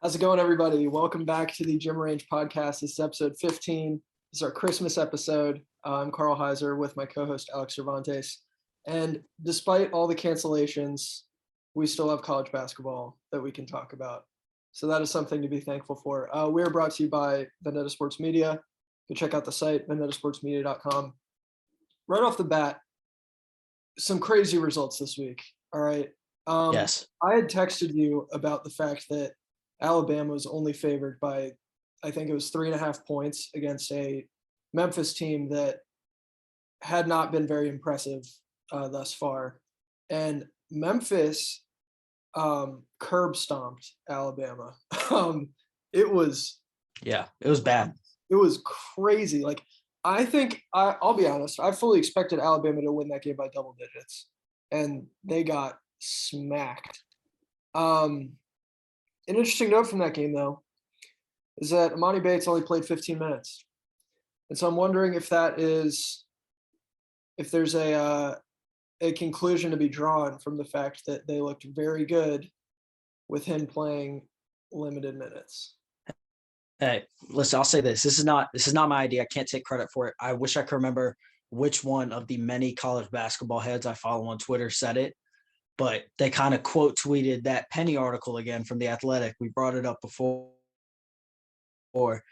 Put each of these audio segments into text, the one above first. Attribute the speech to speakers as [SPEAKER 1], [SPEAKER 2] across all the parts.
[SPEAKER 1] How's it going, everybody? Welcome back to the Gym Range Podcast. This is episode 15. This is our Christmas episode. I'm Carl Heiser with my co-host Alex Cervantes. And despite all the cancellations, we still have college basketball that we can talk about. So that is something to be thankful for. We are brought to you by Vendetta Sports Media. You can check out the site, vendettasportsmedia.com. Right off the bat, some crazy results this week. All right.
[SPEAKER 2] Yes.
[SPEAKER 1] I had texted you about the fact that Alabama was only favored by, I think it was 3.5 points against a Memphis team that had not been very impressive thus far. And Memphis curb stomped Alabama. It was
[SPEAKER 2] bad.
[SPEAKER 1] It was crazy. Like, I think I'll be honest, I fully expected Alabama to win that game by double digits, and they got smacked. An interesting note from that game, though, is that Amani Bates only played 15 minutes. And so I'm wondering if there's a conclusion to be drawn from the fact that they looked very good with him playing limited minutes.
[SPEAKER 2] Hey, listen, I'll say this. This is not my idea. I can't take credit for it. I wish I could remember which one of the many college basketball heads I follow on Twitter said it. But they kind of quote tweeted that Penny article again from The Athletic. We brought it up before, where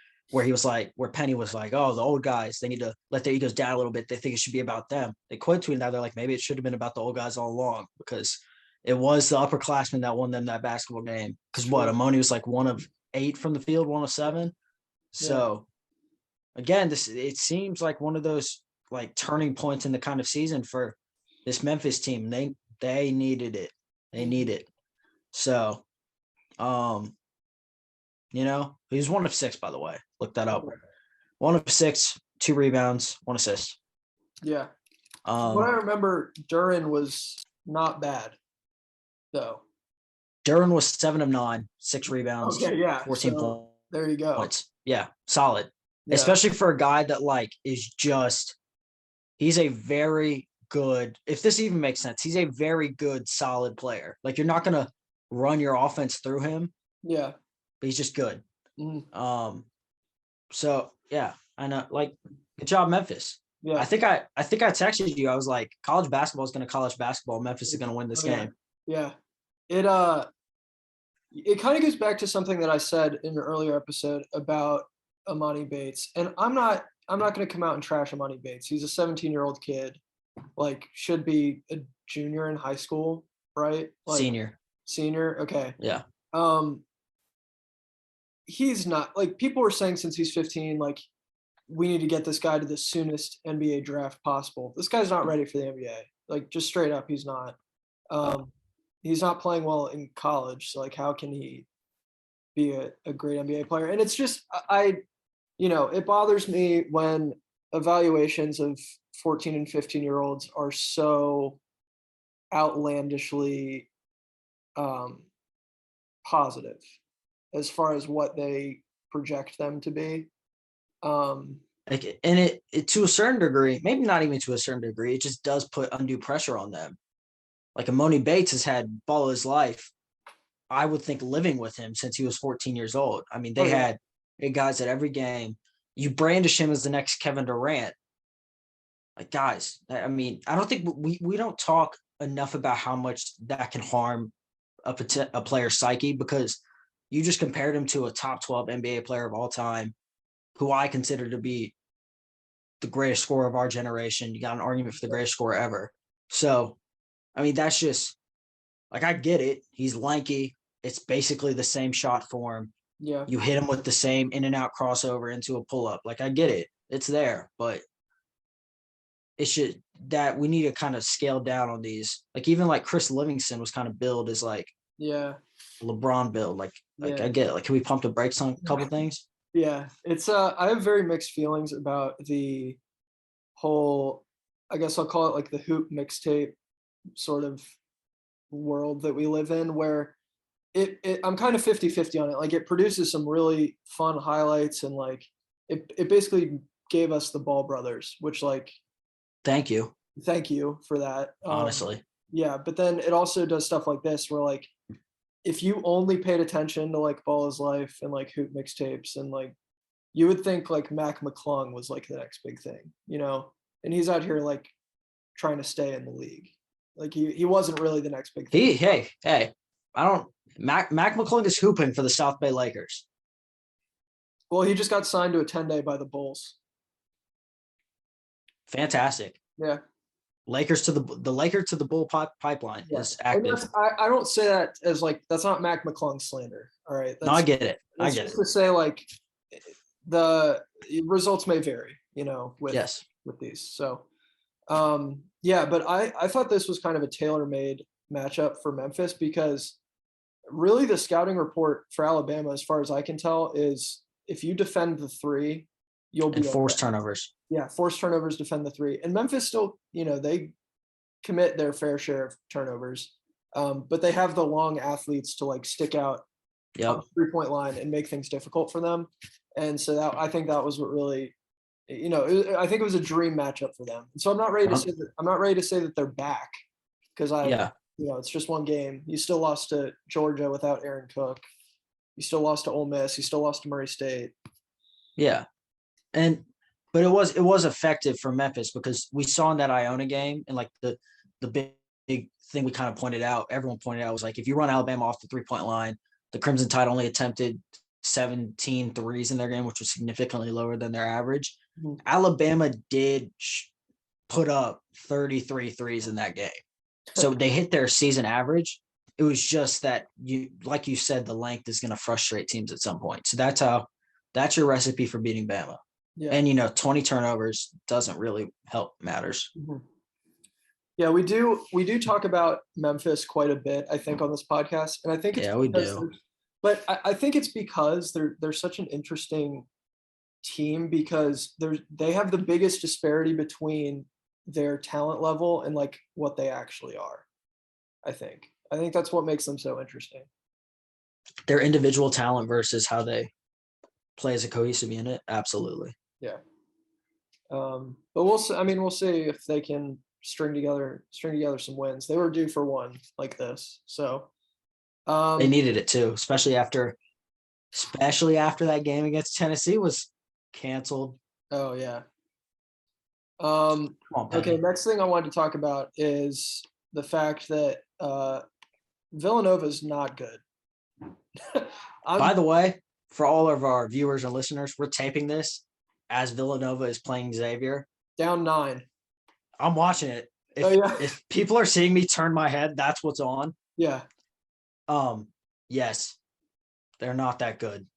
[SPEAKER 2] Penny was like, oh, the old guys, they need to let their egos down a little bit. They think it should be about them. They quote tweeted that. They're like, maybe it should have been about the old guys all along, because it was the upperclassmen that won them that basketball game. Because Amani was like 1 of 8 from the field, 1 of 7. So again, it seems like one of those like turning points in the kind of season for this Memphis team. They needed it. They need it. So, he was 1 of 6, by the way. Look that up. 1 of 6, 2 rebounds, 1 assist.
[SPEAKER 1] Yeah. What I remember, Duren was not bad, though.
[SPEAKER 2] Duren was 7 of 9, 6 rebounds.
[SPEAKER 1] Okay, yeah.
[SPEAKER 2] 14 points.
[SPEAKER 1] There you go.
[SPEAKER 2] Yeah, solid. Yeah. Especially for a guy that he's a very good, if this even makes sense, he's a very good, solid player. Like, you're not going to run your offense through him.
[SPEAKER 1] Yeah.
[SPEAKER 2] But he's just good.
[SPEAKER 1] Mm-hmm.
[SPEAKER 2] So, yeah, I know. Like, good job, Memphis.
[SPEAKER 1] Yeah.
[SPEAKER 2] I think I texted you. I was like, college basketball is going to college basketball. Memphis is going to win this game.
[SPEAKER 1] Yeah. It kind of goes back to something that I said in an earlier episode about Amani Bates. And I'm not going to come out and trash Amani Bates. He's a 17-year-old kid, like, should be a junior in high school, right? Like, Senior. Okay.
[SPEAKER 2] Yeah.
[SPEAKER 1] He's not, like, people were saying since he's 15, like, we need to get this guy to the soonest NBA draft possible. This guy's not ready for the NBA. Like, just straight up, he's not. He's not playing well in college. So, like, how can he be a great NBA player? And it's just, it bothers me when evaluations of 14 and 15-year-olds are so outlandishly positive as far as what they project them to be.
[SPEAKER 2] And it to a certain degree, maybe not even to a certain degree, it just does put undue pressure on them. Like, Amani Bates has had ball of his life, I would think, living with him since he was 14 years old. I mean, they had guys at every game. You brandish him as the next Kevin Durant. Like, guys, I mean, I don't think we don't talk enough about how much that can harm a player's psyche, because you just compared him to a top 12 NBA player of all time, who I consider to be the greatest scorer of our generation. You got an argument for the greatest scorer ever. So, I mean, that's just, like, I get it. He's lanky. It's basically the same shot form.
[SPEAKER 1] Yeah.
[SPEAKER 2] You hit him with the same in and out crossover into a pull up. Like, I get it. It's there, but it should, that we need to kind of scale down on these. Like, even like Chris Livingston was kind of billed as like LeBron build. Like I get it. Like, can we pump the brakes on a couple things?
[SPEAKER 1] Yeah. It's I have very mixed feelings about the whole, I guess I'll call it like the hoop mixtape sort of world that we live in, where I'm kind of 50-50 on it. Like, it produces some really fun highlights, and like it basically gave us the Ball brothers, which, like,
[SPEAKER 2] thank you
[SPEAKER 1] for that.
[SPEAKER 2] Honestly.
[SPEAKER 1] Yeah, but then it also does stuff like this where, like, if you only paid attention to like Ball is Life and like Hoop mixtapes and like you would think like Mac McClung was like the next big thing, you know, and he's out here like trying to stay in the league. Like he wasn't really the next big thing.
[SPEAKER 2] Hey, I don't. Mac McClung is hooping for the South Bay Lakers.
[SPEAKER 1] Well, he just got signed to a 10-day by the Bulls.
[SPEAKER 2] Fantastic.
[SPEAKER 1] Yeah.
[SPEAKER 2] Lakers to the Bull pipeline is active.
[SPEAKER 1] I don't say that as like that's not Mac McClung slander. All right.
[SPEAKER 2] No, I get it.
[SPEAKER 1] That's just to say like the results may vary, you know, with these. So yeah, but I thought this was kind of a tailor-made matchup for Memphis because really the scouting report for Alabama, as far as I can tell, is if you defend the three, you'll be
[SPEAKER 2] force turnovers.
[SPEAKER 1] Yeah, force turnovers, defend the three. And Memphis still, you know, they commit their fair share of turnovers, but they have the long athletes to like stick out on the 3-point line and make things difficult for them. And so I think that was what really, you know, I think it was a dream matchup for them. And so I'm not ready to say that they're back because you know, it's just one game. You still lost to Georgia without Aaron Cook. You still lost to Ole Miss. You still lost to Murray State.
[SPEAKER 2] Yeah, but it was effective for Memphis because we saw in that Iona game and like the big thing we kind of pointed out, everyone pointed out was like if you run Alabama off the 3-point line, the Crimson Tide only attempted 17 threes in their game, which was significantly lower than their average. Mm-hmm. Alabama did put up 33 threes in that game. So they hit their season average. It was just that like you said, the length is going to frustrate teams at some point. So that's your recipe for beating Bama. Yeah. And, you know, 20 turnovers doesn't really help matters.
[SPEAKER 1] Mm-hmm. Yeah, we do talk about Memphis quite a bit, I think, on this podcast. And I think
[SPEAKER 2] we do.
[SPEAKER 1] But I think it's because they're such an interesting team because they have the biggest disparity between their talent level and like what they actually are. I think that's what makes them so interesting.
[SPEAKER 2] Their individual talent versus how they play as a cohesive unit. Absolutely.
[SPEAKER 1] Yeah. But we'll see if they can string together some wins. They were due for one like this. So
[SPEAKER 2] they needed it too, especially after that game against Tennessee was canceled.
[SPEAKER 1] Oh yeah. Okay, next thing I wanted to talk about is the fact that Villanova is not good.
[SPEAKER 2] By the way, for all of our viewers and listeners, we're taping this as Villanova is playing Xavier.
[SPEAKER 1] Down 9.
[SPEAKER 2] I'm watching it. If people are seeing me turn my head, that's what's on.
[SPEAKER 1] Yeah.
[SPEAKER 2] Yes, they're not that good.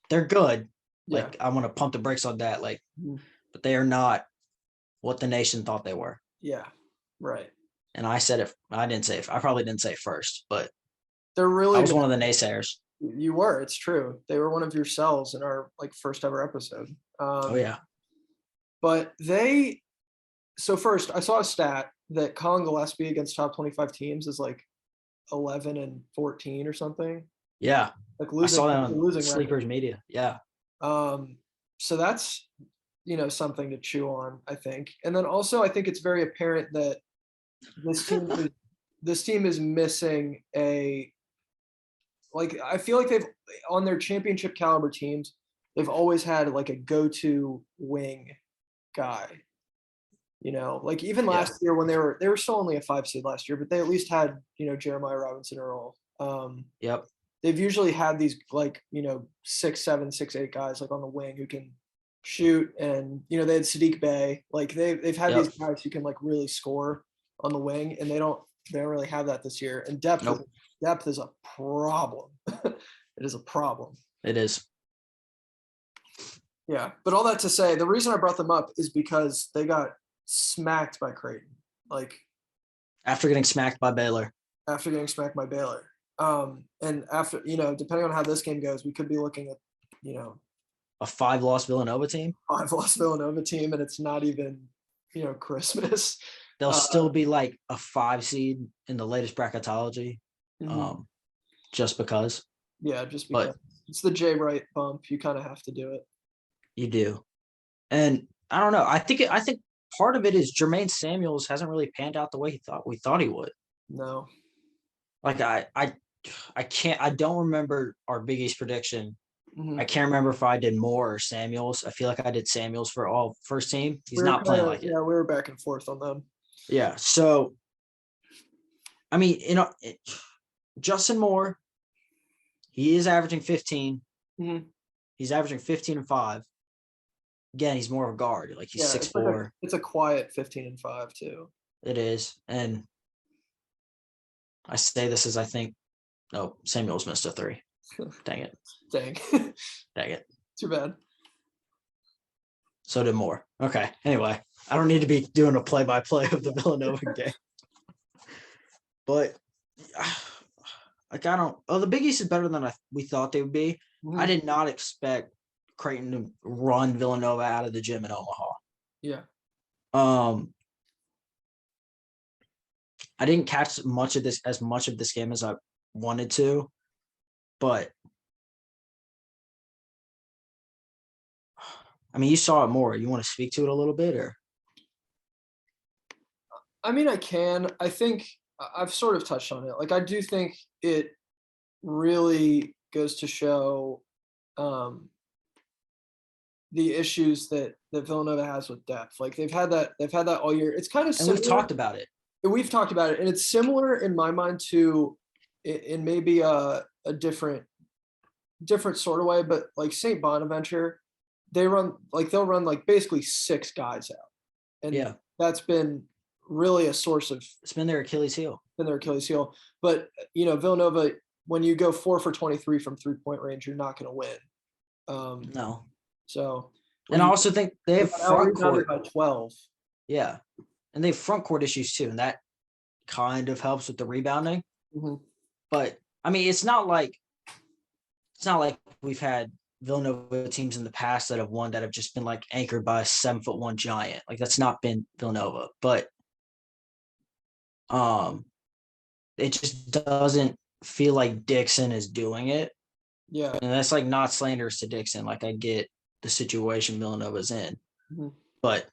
[SPEAKER 2] They're good.
[SPEAKER 1] Yeah.
[SPEAKER 2] Like I want to pump the brakes on that. Like, but they are not what the nation thought they were.
[SPEAKER 1] Yeah. Right.
[SPEAKER 2] And I said it. I probably didn't say it first, but
[SPEAKER 1] they're really.
[SPEAKER 2] I was one of the naysayers.
[SPEAKER 1] You were. It's true. They were one of yourselves in our like first ever episode.
[SPEAKER 2] Oh yeah.
[SPEAKER 1] But so first I saw a stat that Colin Gillespie against top 25 teams is like 11-14 or something.
[SPEAKER 2] Yeah.
[SPEAKER 1] Like losing,
[SPEAKER 2] I saw that on
[SPEAKER 1] losing
[SPEAKER 2] Sleepers Media. Yeah.
[SPEAKER 1] So that's, you know, something to chew on, I think. And then also I think it's very apparent that this team is missing I feel like they've on their championship caliber teams, they've always had like a go-to wing guy. You know, like even last year when they were still only a 5 seed last year, but they at least had, you know, Jeremiah Robinson Earl.
[SPEAKER 2] Yep.
[SPEAKER 1] They've usually had these like, you know, 6'7", 6'8" guys like on the wing who can shoot, and you know they had Sadiq Bey. Like they've had these guys who can like really score on the wing, and they don't really have that this year. And depth is a problem. It is a problem.
[SPEAKER 2] It is.
[SPEAKER 1] Yeah, but all that to say, the reason I brought them up is because they got smacked by Creighton. Like
[SPEAKER 2] after getting smacked by Baylor.
[SPEAKER 1] And after, you know, depending on how this game goes, we could be looking at, you know,
[SPEAKER 2] a 5-loss Villanova team.
[SPEAKER 1] 5-loss Villanova team, and it's not even, you know, Christmas.
[SPEAKER 2] They'll still be like a 5 seed in the latest bracketology, just because.
[SPEAKER 1] Yeah, just because. But it's the Jay Wright bump. You kind of have to do it. You
[SPEAKER 2] do, and I don't know. I think part of it is Jermaine Samuels hasn't really panned out the way we thought he would.
[SPEAKER 1] No.
[SPEAKER 2] Like I don't remember our Big East prediction.
[SPEAKER 1] Mhm.
[SPEAKER 2] I can't remember if I did Moore or Samuels. I feel like I did Samuels for all first team. He's
[SPEAKER 1] We were
[SPEAKER 2] not playing
[SPEAKER 1] kinda,
[SPEAKER 2] like it.
[SPEAKER 1] yeah, we were back and forth on them.
[SPEAKER 2] Yeah. So, I mean, Justin Moore, he is averaging 15.
[SPEAKER 1] Mhm.
[SPEAKER 2] He's averaging 15 and 5. Again, he's more of a guard. Like he's
[SPEAKER 1] Yeah,
[SPEAKER 2] 6'4".
[SPEAKER 1] it's a quiet 15 and 5 too.
[SPEAKER 2] It is. And I say this as I think, no, Samuels missed a 3. Dang it.
[SPEAKER 1] Dang.
[SPEAKER 2] Dang it.
[SPEAKER 1] Too bad.
[SPEAKER 2] So did Moore. Okay. Anyway, I don't need to be doing a play-by-play of the Villanova game. But like I don't. Oh, the Big East is better than we thought they would be.
[SPEAKER 1] Mhm.
[SPEAKER 2] I did not expect Creighton to run Villanova out of the gym in Omaha.
[SPEAKER 1] Yeah.
[SPEAKER 2] I didn't catch much of this game as I wanted to, but I mean, you saw it more. You want to speak to it a little bit, or?
[SPEAKER 1] I mean, I can. I think I've sort of touched on it. Like, I do think it really goes to show the issues that Villanova has with depth. Like they've had that all year. It's kind of
[SPEAKER 2] And
[SPEAKER 1] similar.
[SPEAKER 2] we've talked about it.
[SPEAKER 1] We've talked about it, and it's similar in my mind to in maybe a different sort of way, but like St. Bonaventure, they'll run like basically 6 guys out. And
[SPEAKER 2] Yeah.
[SPEAKER 1] that's been really a source of
[SPEAKER 2] It's been their Achilles heel.
[SPEAKER 1] But Villanova, when you go 4 for 23 from 3-point range, you're not going to win.
[SPEAKER 2] No.
[SPEAKER 1] So,
[SPEAKER 2] and I also think they have front court
[SPEAKER 1] by 12.
[SPEAKER 2] Yeah, and they have front court issues too, and that kind of helps with the rebounding.
[SPEAKER 1] Mm-hmm.
[SPEAKER 2] But I mean, it's not like we've had Villanova teams in the past that have won that have just been like anchored by a 7'1" giant. Like that's not been Villanova, but it just doesn't feel like Dixon is doing it.
[SPEAKER 1] Yeah,
[SPEAKER 2] and that's like not slanderous to Dixon. Like I get the situation Villanova's in, but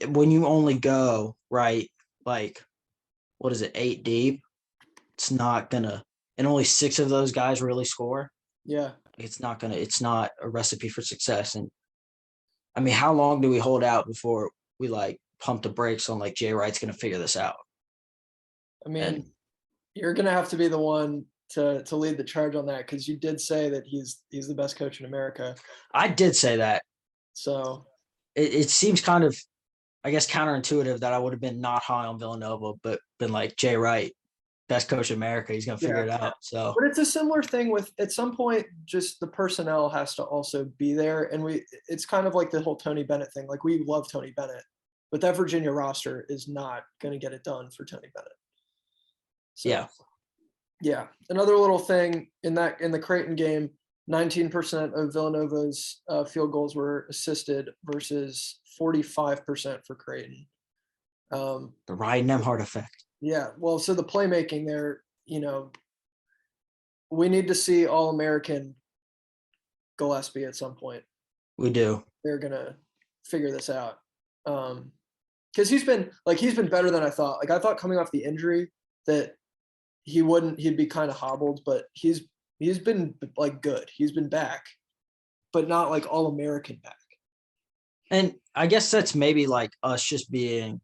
[SPEAKER 2] when you only go right, like what is it, 8 deep? It's not gonna, and only 6 of those guys really score.
[SPEAKER 1] Yeah,
[SPEAKER 2] it's not a recipe for success. And I mean, how long do we hold out before we like pump the brakes on like Jay Wright's gonna figure this out?
[SPEAKER 1] I mean, you're gonna have to be the one to lead the charge on that because you did say that he's the best coach in America.
[SPEAKER 2] I did say that.
[SPEAKER 1] So
[SPEAKER 2] it seems kind of, I guess, counterintuitive that I would have been not high on Villanova, but been like Jay Wright, best coach in America. He's gonna figure it out. So,
[SPEAKER 1] but it's a similar thing with at some point, just the personnel has to also be there, and it's kind of like the whole Tony Bennett thing. Like we love Tony Bennett, but that Virginia roster is not going to get it done for Tony Bennett. So, yeah. Another little thing in the Creighton game, 19% of Villanova's field goals were assisted versus 45% for Creighton.
[SPEAKER 2] The Ryan Nembhard effect.
[SPEAKER 1] Yeah, well, so the playmaking there, we need to see All-American Gillespie at some point.
[SPEAKER 2] We do.
[SPEAKER 1] They're gonna figure this out, because he's been better than I thought. Like I thought coming off the injury that he'd be kind of hobbled, but he's been like good. He's been back, but not like All-American back.
[SPEAKER 2] And I guess that's maybe like us just being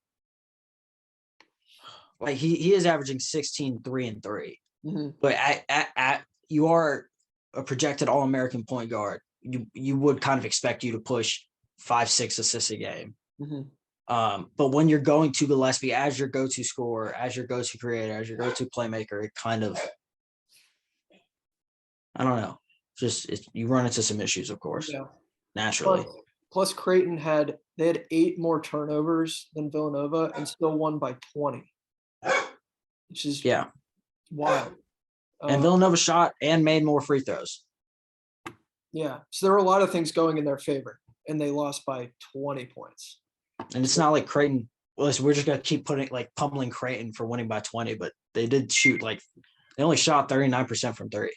[SPEAKER 2] like he is averaging 16, 3, and 3.
[SPEAKER 1] Mm-hmm.
[SPEAKER 2] But at you are a projected All-American point guard. You would kind of expect you to push 5-6 assists a game.
[SPEAKER 1] Mm-hmm.
[SPEAKER 2] But when you're going to Gillespie as your go-to scorer, as your go-to creator, as your go-to playmaker, it kind of, I don't know, you run into some issues, of course, naturally.
[SPEAKER 1] Plus Creighton had 8 more turnovers than Villanova and still won by 20, which is wild.
[SPEAKER 2] And Villanova shot and made more free throws.
[SPEAKER 1] Yeah, so there were a lot of things going in their favor, and they lost by 20 points.
[SPEAKER 2] And it's not like Creighton. Well, listen, we're just gonna keep pummeling Creighton for winning by 20, but they did shoot they only shot 39% from 3.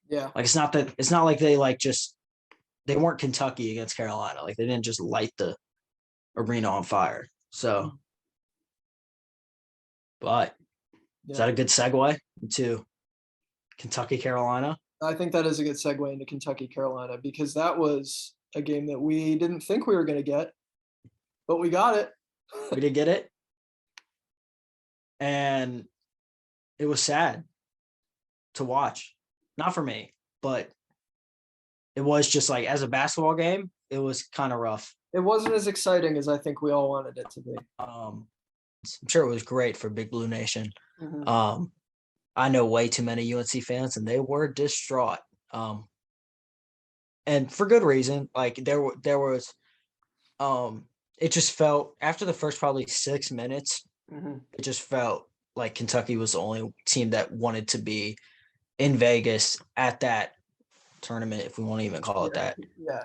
[SPEAKER 1] Yeah,
[SPEAKER 2] like it's not like they weren't Kentucky against Carolina. Like they didn't just light the arena on fire. So, but is that a good segue into Kentucky, Carolina.
[SPEAKER 1] I think that is a good segue into Kentucky, Carolina, because that was a game that we didn't think we were going to get, but we got it.
[SPEAKER 2] We did get it. And it was sad to watch. Not for me, but it was just like, as a basketball game, it was kind of rough.
[SPEAKER 1] It wasn't as exciting as I think we all wanted it to be.
[SPEAKER 2] I'm sure it was great for Big Blue Nation.
[SPEAKER 1] Mm-hmm.
[SPEAKER 2] I know way too many UNC fans, and they were distraught. And for good reason. Like there was, it just felt after the first probably 6 minutes,
[SPEAKER 1] Mm-hmm.
[SPEAKER 2] it just felt like Kentucky was the only team that wanted to be in Vegas at that tournament, if we want to even call it that.
[SPEAKER 1] Yeah.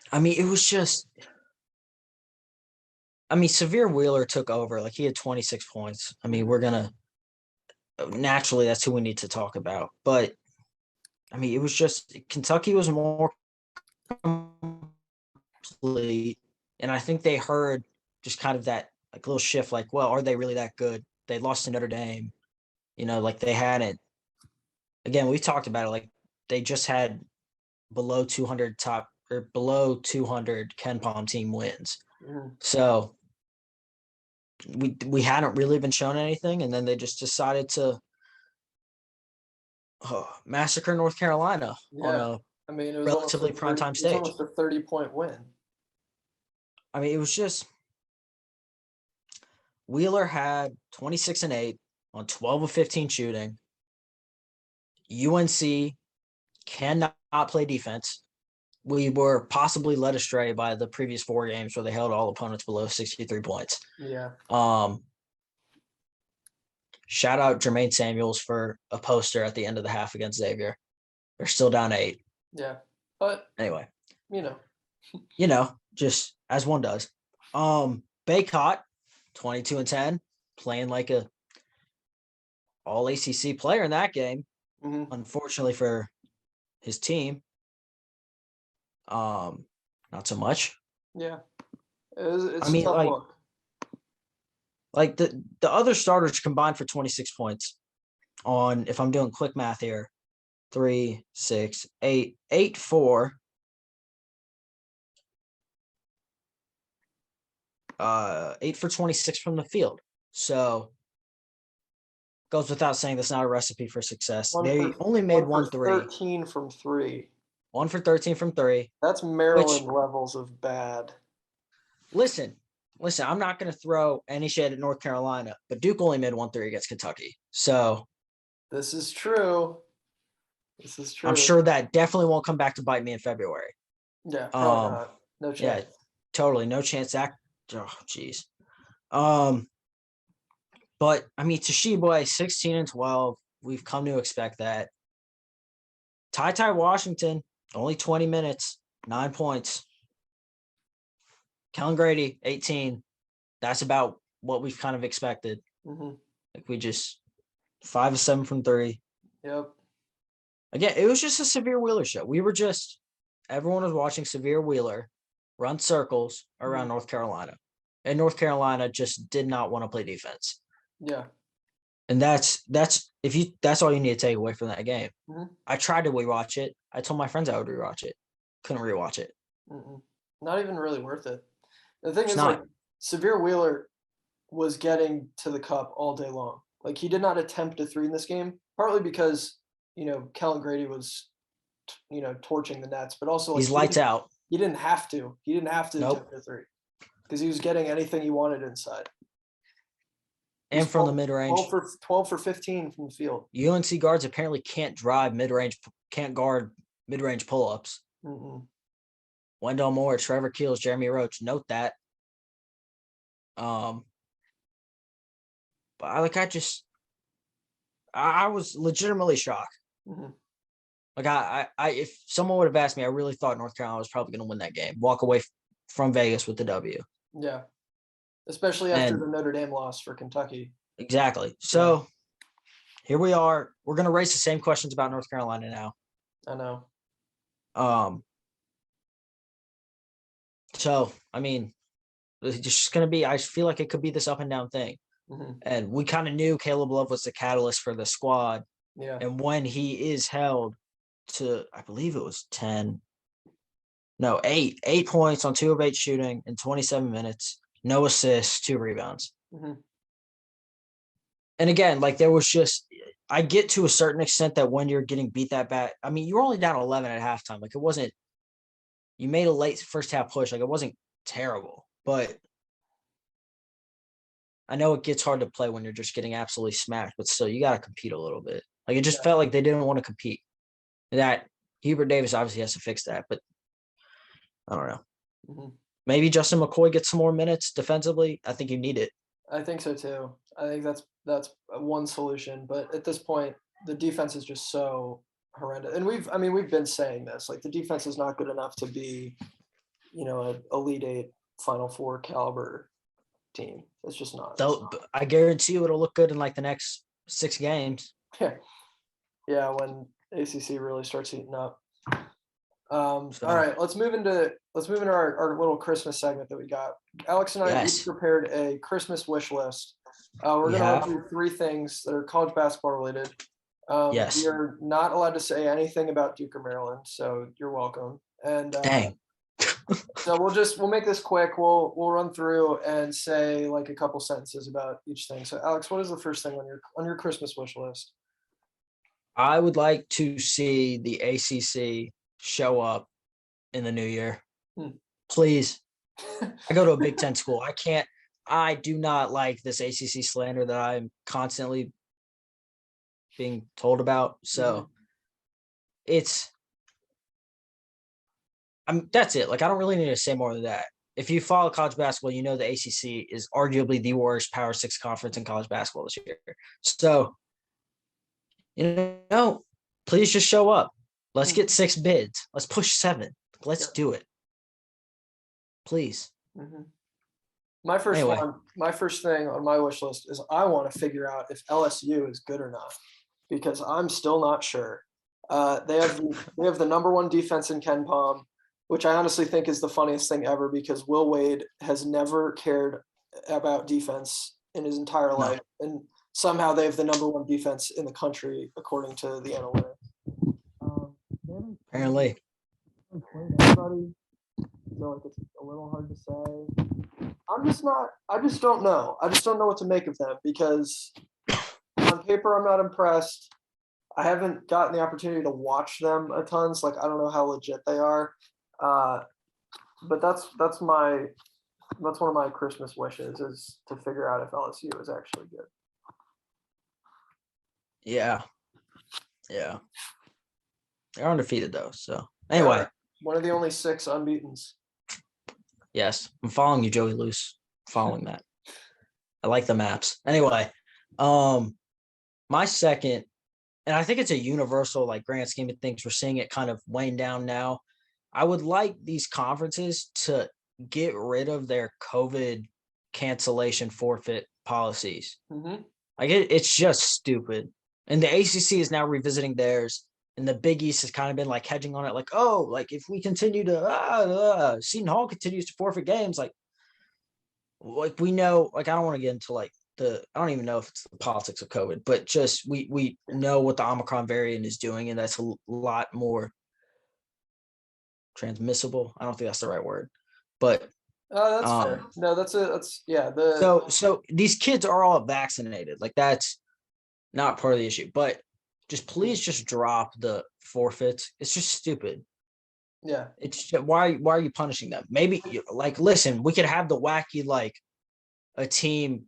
[SPEAKER 2] I mean, it was just. I mean, Severe Wheeler took over. Like, he had 26 points. I mean, we're gonna naturally, that's who we need to talk about. But I mean, it was just Kentucky was more complete, and I think they heard just kind of that like little shift. Like, well, are they really that good? They lost to Notre Dame. Like they hadn't. Again, we talked about it. Like they just had below 200 top or below 200 Ken Palm team wins.
[SPEAKER 1] Mm-hmm.
[SPEAKER 2] So we hadn't really been shown anything, and then they just decided to massacre North Carolina on a
[SPEAKER 1] it was
[SPEAKER 2] relatively primetime stage.
[SPEAKER 1] It was almost a 30-point win.
[SPEAKER 2] I mean, it was just Wheeler had 26 and 8 on 12 of 15 shooting. UNC cannot play defense. We were possibly led astray by the previous 4 games where they held all opponents below 63 points.
[SPEAKER 1] Yeah.
[SPEAKER 2] Shout out Jermaine Samuels for a poster at the end of the half against Xavier. They're still down 8.
[SPEAKER 1] Yeah. But
[SPEAKER 2] anyway, just as one does. Baycott, 22 and 10, playing like a all ACC player in that game.
[SPEAKER 1] Mm-hmm.
[SPEAKER 2] Unfortunately for his team, not so much.
[SPEAKER 1] Yeah, it's a tough look.
[SPEAKER 2] Like the other starters combined for 26 points on, if I'm doing quick math here, 3, 6, 8, 8, 4. 8 for 26 from the field. So goes without saying that's not a recipe for success. They only made 1 3.
[SPEAKER 1] 13 from 3.
[SPEAKER 2] 1 for 13 from 3.
[SPEAKER 1] That's Maryland levels of bad.
[SPEAKER 2] Listen, I'm not going to throw any shade at North Carolina, but Duke only made 1 3 against Kentucky. So
[SPEAKER 1] this is true.
[SPEAKER 2] I'm sure that definitely won't come back to bite me in February.
[SPEAKER 1] Yeah, probably not. No chance.
[SPEAKER 2] Yeah, totally. No chance. Oh, jeez. But I mean, Toshiba, 16 and 12. We've come to expect that. Ty Washington, only 20 minutes, 9 points. Kellen Grady, 18. That's about what we've kind of expected.
[SPEAKER 1] Mm-hmm.
[SPEAKER 2] Like we just 5 of 7 from 3.
[SPEAKER 1] Yep.
[SPEAKER 2] Again, it was just a Severe Wheeler show. Everyone was watching Severe Wheeler run circles around North Carolina. And North Carolina just did not want to play defense.
[SPEAKER 1] Yeah.
[SPEAKER 2] And that's all you need to take away from that game.
[SPEAKER 1] Mm-hmm.
[SPEAKER 2] I tried to rewatch it. I told my friends I would rewatch it. Couldn't rewatch it.
[SPEAKER 1] Mm-mm. Not even really worth it. The thing is, like, Severe Wheeler was getting to the cup all day long. Like, he did not attempt a 3 in this game, partly because, Kellen Grady was, torching the nets, but also
[SPEAKER 2] he's lights out.
[SPEAKER 1] He didn't have to. He didn't have to attempt a 3 because he was getting anything he wanted inside.
[SPEAKER 2] And from the mid-range.
[SPEAKER 1] 12 for 15 from the field.
[SPEAKER 2] UNC guards apparently can't guard mid-range pull-ups.
[SPEAKER 1] Mm-mm.
[SPEAKER 2] Wendell Moore, Trevor Keels, Jeremy Roach. Note that. But I was legitimately shocked.
[SPEAKER 1] Mm-hmm.
[SPEAKER 2] Like I if someone would have asked me, I really thought North Carolina was probably going to win that game, walk away from Vegas with the W.
[SPEAKER 1] Yeah, especially after the Notre Dame loss for Kentucky.
[SPEAKER 2] Exactly. So here we are. We're going to raise the same questions about North Carolina now.
[SPEAKER 1] I know.
[SPEAKER 2] So I mean, it's just going to be. I feel like it could be this up and down thing. And we kind of knew Caleb Love was the catalyst for the squad.
[SPEAKER 1] Yeah.
[SPEAKER 2] And when he is held to, I believe it was 8 points on 2 of 8 shooting in 27 minutes, no assists, 2 rebounds. And again, like there was just, I get to a certain extent that when you're getting beat that bad, I mean, you were only down 11 at halftime. Like it wasn't, you made a late first half push. Like it wasn't terrible, but I know it gets hard to play when you're just getting absolutely smacked, but still you got to compete a little bit. Like it just felt like they didn't want to compete. That Hubert Davis obviously has to fix that, but I don't know. Maybe Justin McCoy gets some more minutes defensively. I think you need it.
[SPEAKER 1] I think so too. I think that's one solution, but at this point, the defense is just so horrendous. And we've been saying this, like the defense is not good enough to be, an Elite Eight, Final Four caliber team. It's just not.
[SPEAKER 2] Though I guarantee you it'll look good in like the next 6 games.
[SPEAKER 1] Yeah, when ACC really starts heating up. All right, let's move into our little Christmas segment that we got. Alex and I each prepared a Christmas wish list. We're going to run through 3 things that are college basketball related.
[SPEAKER 2] Yes.
[SPEAKER 1] We are not allowed to say anything about Duke or Maryland, so you're welcome. And
[SPEAKER 2] dang.
[SPEAKER 1] So we'll make this quick. We'll run through and say like a couple sentences about each thing. So Alex, what is the first thing on your Christmas wish list?
[SPEAKER 2] I would like to see the ACC show up in the new year. Please. I go to a Big Ten school. I do not like this ACC slander that I'm constantly being told about. So that's it. Like, I don't really need to say more than that. If you follow college basketball, you know the ACC is arguably the worst Power 6 conference in college basketball this year. So, please just show up. Let's get 6 bids. Let's push 7. Let's do it. Please.
[SPEAKER 1] My first thing on my wish list is I want to figure out if LSU is good or not, because I'm still not sure. They have the number 1 defense in Ken Pom, which I honestly think is the funniest thing ever, because Will Wade has never cared about defense in his entire life, and somehow they have the number 1 defense in the country according to the analytics.
[SPEAKER 2] Apparently.
[SPEAKER 1] Everybody, so like it's a little hard to say. I just don't know. I just don't know what to make of them, because on paper I'm not impressed. I haven't gotten the opportunity to watch them a ton, so like I don't know how legit they are. But that's one of my Christmas wishes, is to figure out if LSU is actually good.
[SPEAKER 2] Yeah. They're undefeated though. So anyway,
[SPEAKER 1] one of the only 6 unbeatens.
[SPEAKER 2] Yes, I'm following you, Joey Luce. Following that. I like the maps. Anyway, my second, and I think it's a universal, like, grand scheme of things. We're seeing it kind of weighing down now. I would like these conferences to get rid of their COVID cancellation forfeit policies. Like it's just stupid. And the ACC is now revisiting theirs. And the Big East has kind of been like hedging on it, like, like if we continue to Seton Hall continues to forfeit games, like we know, like I don't want to get into like I don't even know if it's the politics of COVID, but just we know what the Omicron variant is doing, and that's a lot more transmissible. I don't think that's the right word, but
[SPEAKER 1] that's fair. No,
[SPEAKER 2] So these kids are all vaccinated, like that's not part of the issue, but. Please just drop the forfeits. It's just stupid.
[SPEAKER 1] Yeah.
[SPEAKER 2] It's just, why are you punishing them? Maybe like, listen, we could have the wacky, like the teams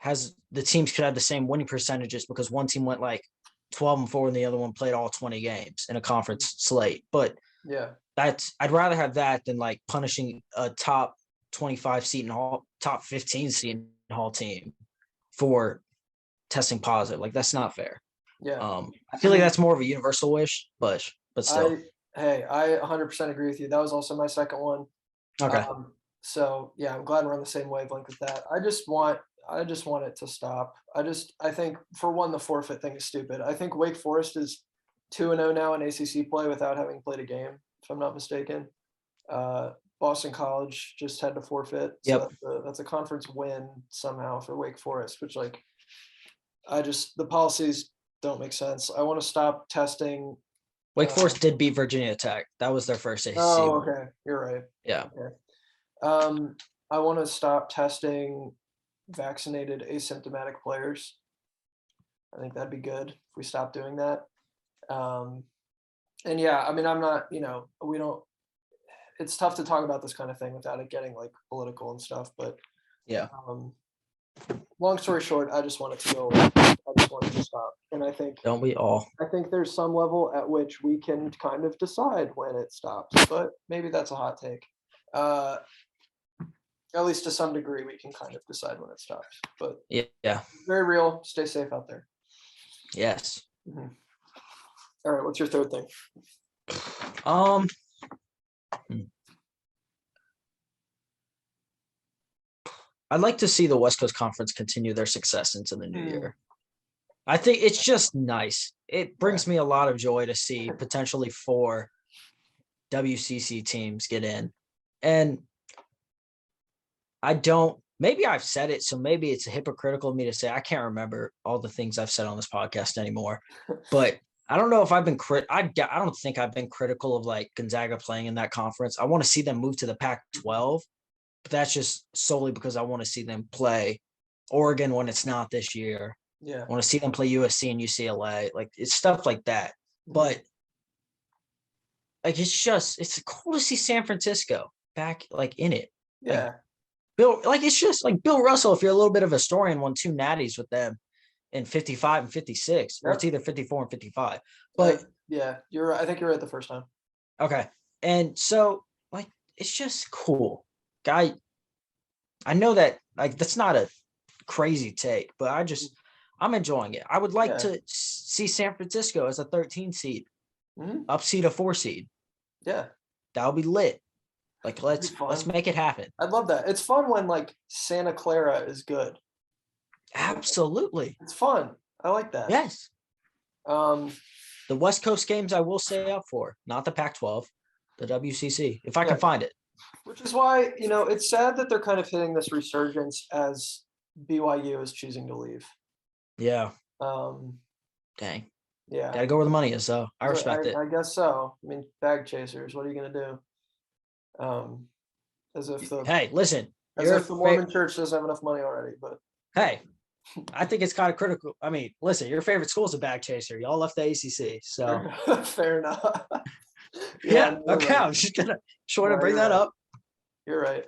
[SPEAKER 2] could have the same winning percentages because one team went like 12-4 and the other one played all 20 games in a conference slate. But I'd rather have that than like punishing a top 25 Seton Hall, top 15 Seton Hall team for testing positive. Like that's not fair.
[SPEAKER 1] Yeah.
[SPEAKER 2] I feel like that's more of a universal wish, but still.
[SPEAKER 1] I 100% agree with you. That was also my second one.
[SPEAKER 2] Okay.
[SPEAKER 1] So yeah, I'm glad we're on the same wavelength with that. I just want it to stop. I think for one, the forfeit thing is stupid. I think Wake Forest is 2-0 now in ACC play without having played a game, if I'm not mistaken. Boston College just had to forfeit.
[SPEAKER 2] Yep.
[SPEAKER 1] So that's a conference win somehow for Wake Forest, which the policies don't make sense. I want to stop testing.
[SPEAKER 2] Wake Forest did beat Virginia Tech. That was their first ACC.
[SPEAKER 1] Oh, okay. You're right.
[SPEAKER 2] Yeah.
[SPEAKER 1] Okay. I want to stop testing vaccinated asymptomatic players. I think that'd be good if we stop doing that. And yeah, I mean, I'm not, it's tough to talk about this kind of thing without it getting like political and stuff, but
[SPEAKER 2] yeah.
[SPEAKER 1] Long story short, I just want it to go away. I just want it to stop. And I think,
[SPEAKER 2] don't we all?
[SPEAKER 1] I think there's some level at which we can kind of decide when it stops, but maybe that's a hot take. At least to some degree, we can kind of decide when it stops, but
[SPEAKER 2] yeah,
[SPEAKER 1] very real. Stay safe out there.
[SPEAKER 2] Yes.
[SPEAKER 1] Mm-hmm. All right. What's your third thing?
[SPEAKER 2] I'd like to see the West Coast Conference continue their success into the new year. I think it's just nice. It brings me a lot of joy to see potentially 4 WCC teams get in. And maybe I've said it, so maybe it's hypocritical of me to say I can't remember all the things I've said on this podcast anymore. But I don't know if I've been I don't think I've been critical of like Gonzaga playing in that conference. I want to see them move to the Pac-12, but that's just solely because I want to see them play Oregon when it's not this year.
[SPEAKER 1] Yeah.
[SPEAKER 2] I want to see them play USC and UCLA. Like, it's stuff like that. But like, it's cool to see San Francisco back like in it.
[SPEAKER 1] Yeah.
[SPEAKER 2] It's just like Bill Russell, if you're a little bit of a historian, won 2 natties with them in 55 and 56, or it's either 54 and 55. But
[SPEAKER 1] yeah, you're right. I think you're right the first time.
[SPEAKER 2] Okay. And so like, it's just cool. Guy, I know that like that's not a crazy take, but I'm enjoying it. I would like to see San Francisco as a 13 seed, upseed a 4 seed.
[SPEAKER 1] Yeah.
[SPEAKER 2] That would be lit. Like, let's make it happen.
[SPEAKER 1] I'd love that. It's fun when like Santa Clara is good.
[SPEAKER 2] Absolutely.
[SPEAKER 1] It's fun. I like that.
[SPEAKER 2] Yes. The West Coast games I will stay up for, not the Pac-12, the WCC, if I can find it.
[SPEAKER 1] Which is why, it's sad that they're kind of hitting this resurgence as BYU is choosing to leave.
[SPEAKER 2] Yeah.
[SPEAKER 1] Dang. Yeah.
[SPEAKER 2] Gotta go where the money is, so I respect it.
[SPEAKER 1] I guess so. I mean, bag chasers, what are you gonna do?
[SPEAKER 2] Hey, listen.
[SPEAKER 1] As if the Mormon church doesn't have enough money already, but
[SPEAKER 2] hey, I think it's kind of critical. I mean, listen, your favorite school is a bag chaser. Y'all left the ACC, so
[SPEAKER 1] fair enough.
[SPEAKER 2] Okay, right. I'm just gonna bring that up.
[SPEAKER 1] You're right.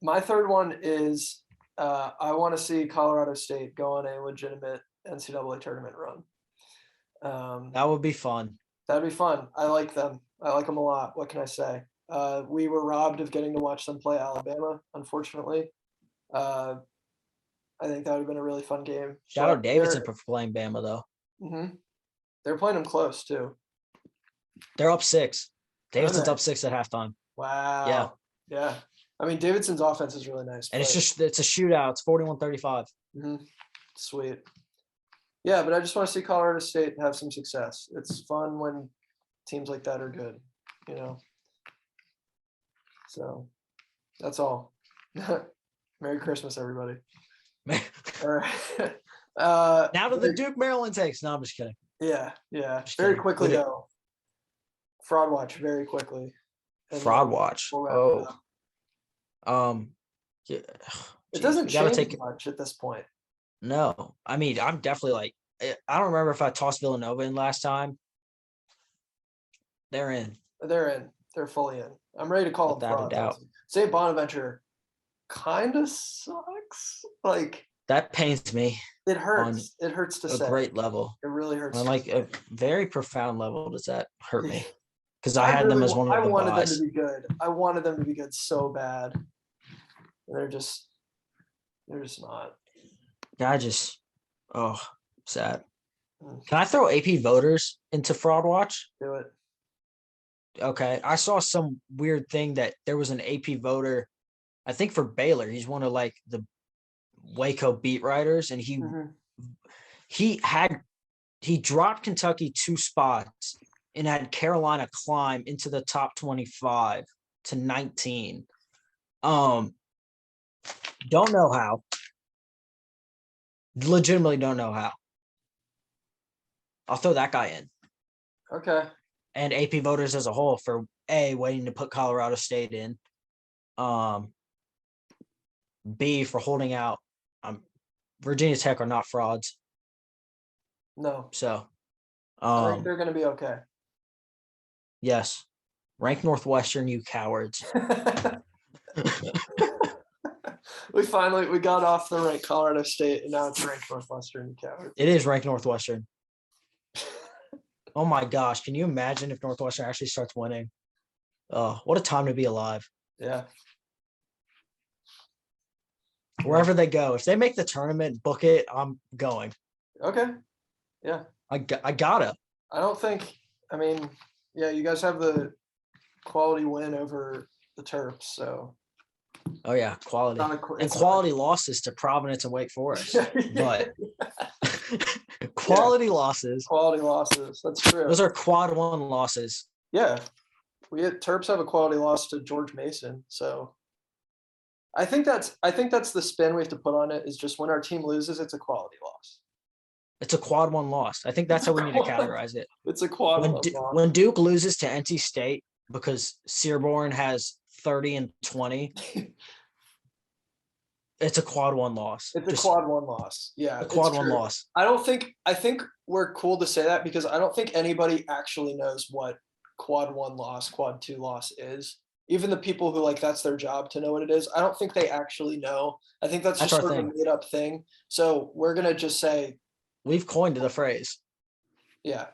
[SPEAKER 1] My third one is I want to see Colorado State go on a legitimate NCAA tournament run.
[SPEAKER 2] That would be fun.
[SPEAKER 1] That'd be fun. I like them. I like them a lot. What can I say? We were robbed of getting to watch them play Alabama, unfortunately. I think that would have been a really fun game.
[SPEAKER 2] Shout out Davidson for playing Bama, though.
[SPEAKER 1] Mm-hmm. They're playing them close, too.
[SPEAKER 2] They're up 6. Davidson's up 6 at halftime.
[SPEAKER 1] Wow. Yeah. I mean, Davidson's offense is really nice.
[SPEAKER 2] And it's a shootout. It's 41-35.
[SPEAKER 1] Mm-hmm. Sweet. Yeah, but I just want to see Colorado State have some success. It's fun when teams like that are good, So that's all. Merry Christmas, everybody. All right.
[SPEAKER 2] Now to the Duke Maryland takes. No, I'm just kidding.
[SPEAKER 1] Yeah. Very quickly, though. Fraud watch, very quickly.
[SPEAKER 2] Fraud watch. Yeah.
[SPEAKER 1] It doesn't change much at this point.
[SPEAKER 2] No. I mean, I'm definitely like, I don't remember if I tossed Villanova in last time. They're in. They're
[SPEAKER 1] fully in. I'm ready to call them fraud.
[SPEAKER 2] Without a doubt.
[SPEAKER 1] St. Bonaventure kind of sucks. Like,
[SPEAKER 2] that pains me.
[SPEAKER 1] It hurts. It hurts to say.
[SPEAKER 2] A great level.
[SPEAKER 1] It really hurts.
[SPEAKER 2] On like a very profound level, does that hurt me? Because I had them as one of the
[SPEAKER 1] I wanted
[SPEAKER 2] buys.
[SPEAKER 1] them to be good. I wanted them to be good so bad. And they're just not.
[SPEAKER 2] Sad. Can I throw AP voters into fraud watch?
[SPEAKER 1] Do it.
[SPEAKER 2] Okay. I saw some weird thing that there was an AP voter, I think for Baylor. He's one of like the Waco beat writers, and he dropped Kentucky 2 spots and had Carolina climb into the top 25 to 19. Don't know how. Legitimately don't know how. I'll throw that guy in.
[SPEAKER 1] Okay.
[SPEAKER 2] And AP voters as a whole for waiting to put Colorado State in. B, for holding out. Virginia Tech are not frauds.
[SPEAKER 1] No.
[SPEAKER 2] So
[SPEAKER 1] I think they're going to be okay.
[SPEAKER 2] yes. Rank Northwestern, you cowards.
[SPEAKER 1] We got off the rank Colorado State, and now it's ranked Northwestern, you cowards.
[SPEAKER 2] It is ranked Northwestern. Oh my gosh. Can you imagine if Northwestern actually starts winning? Oh, what a time to be alive.
[SPEAKER 1] Yeah.
[SPEAKER 2] Wherever they go. If they make the tournament, book it, I'm going.
[SPEAKER 1] Okay. Yeah.
[SPEAKER 2] I gotta.
[SPEAKER 1] I don't think, I mean, yeah, you guys have the quality win over the Terps, so.
[SPEAKER 2] Oh yeah, quality. And quality losses to Providence and Wake Forest. But quality losses.
[SPEAKER 1] Quality losses. That's true.
[SPEAKER 2] Those are quad 1 losses.
[SPEAKER 1] Yeah. Terps have a quality loss to George Mason. So I think that's the spin we have to put on it, is just when our team loses, it's a quality loss.
[SPEAKER 2] It's a quad 1 loss. I think that's how we need to categorize it.
[SPEAKER 1] It's a quad 1 loss.
[SPEAKER 2] When Duke loses to NC State because Searborn has 30 and 20, it's a quad 1 loss.
[SPEAKER 1] It's a quad 1 loss. Yeah.
[SPEAKER 2] A quad 1 loss.
[SPEAKER 1] I think we're cool to say that because I don't think anybody actually knows what quad 1 loss, quad 2 loss is. Even the people who that's their job to know what it is. I don't think they actually know. I think that's just sort of a made up thing. So we're going to just say.
[SPEAKER 2] We've coined the phrase.
[SPEAKER 1] Yeah.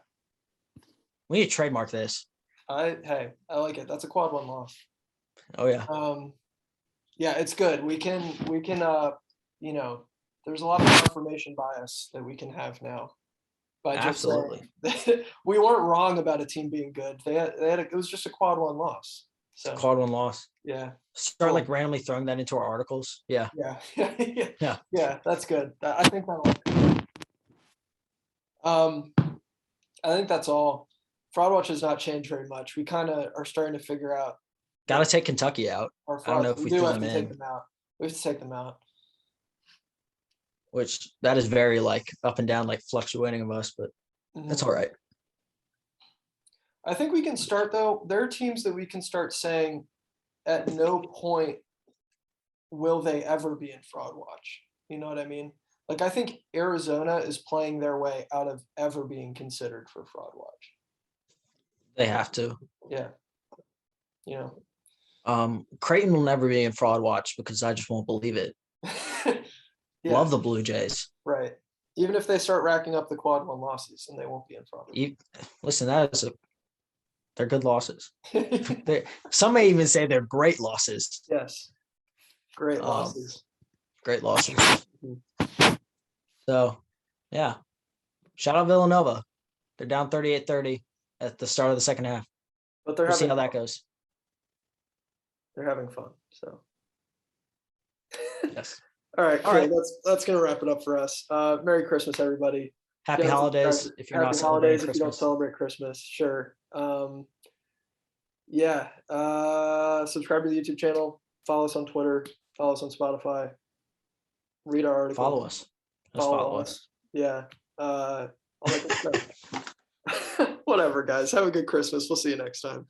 [SPEAKER 2] We need to trademark this.
[SPEAKER 1] I like it. That's a quad 1 loss.
[SPEAKER 2] Oh yeah.
[SPEAKER 1] Yeah, it's good. We can there's a lot of confirmation bias that we can have now. By just
[SPEAKER 2] absolutely.
[SPEAKER 1] We weren't wrong about a team being good. It was just a quad 1 loss. So
[SPEAKER 2] quad 1 loss.
[SPEAKER 1] Yeah.
[SPEAKER 2] Start randomly throwing that into our articles. Yeah.
[SPEAKER 1] Yeah. Yeah, that's good. I think that'll work. I think that's all. Fraud Watch has not changed very much. We kind of are starting to figure out.
[SPEAKER 2] Got to take Kentucky out. I don't know if we threw them in.
[SPEAKER 1] We have to take them out.
[SPEAKER 2] Which that is very up and down, fluctuating of us, but that's all right.
[SPEAKER 1] I think we can start though. There are teams that we can start saying at no point will they ever be in Fraud Watch. You know what I mean? I think Arizona is playing their way out of ever being considered for Fraud Watch.
[SPEAKER 2] They have to.
[SPEAKER 1] Yeah.
[SPEAKER 2] Creighton will never be in Fraud Watch because I just won't believe it. Yeah. Love the Blue Jays.
[SPEAKER 1] Right. Even if they start racking up the quad 1 losses, and they won't be in Fraud Watch.
[SPEAKER 2] Listen, they're good losses. Some may even say they're great losses.
[SPEAKER 1] Yes. Great losses.
[SPEAKER 2] Great losses. So, yeah. Shout out Villanova. They're down 38-30 at the start of the second half.
[SPEAKER 1] But
[SPEAKER 2] we'll see how that goes.
[SPEAKER 1] They're having fun. So.
[SPEAKER 2] Yes.
[SPEAKER 1] All right. That's gonna wrap it up for us. Merry Christmas, everybody.
[SPEAKER 2] Happy holidays if you're not celebrating Christmas.
[SPEAKER 1] If you don't celebrate Christmas, sure. Yeah. Subscribe to the YouTube channel. Follow us on Twitter. Follow us on Spotify. Read our articles.
[SPEAKER 2] Follow us. Follow us.
[SPEAKER 1] Yeah. I'll make it Whatever, guys. Have a good Christmas. We'll see you next time.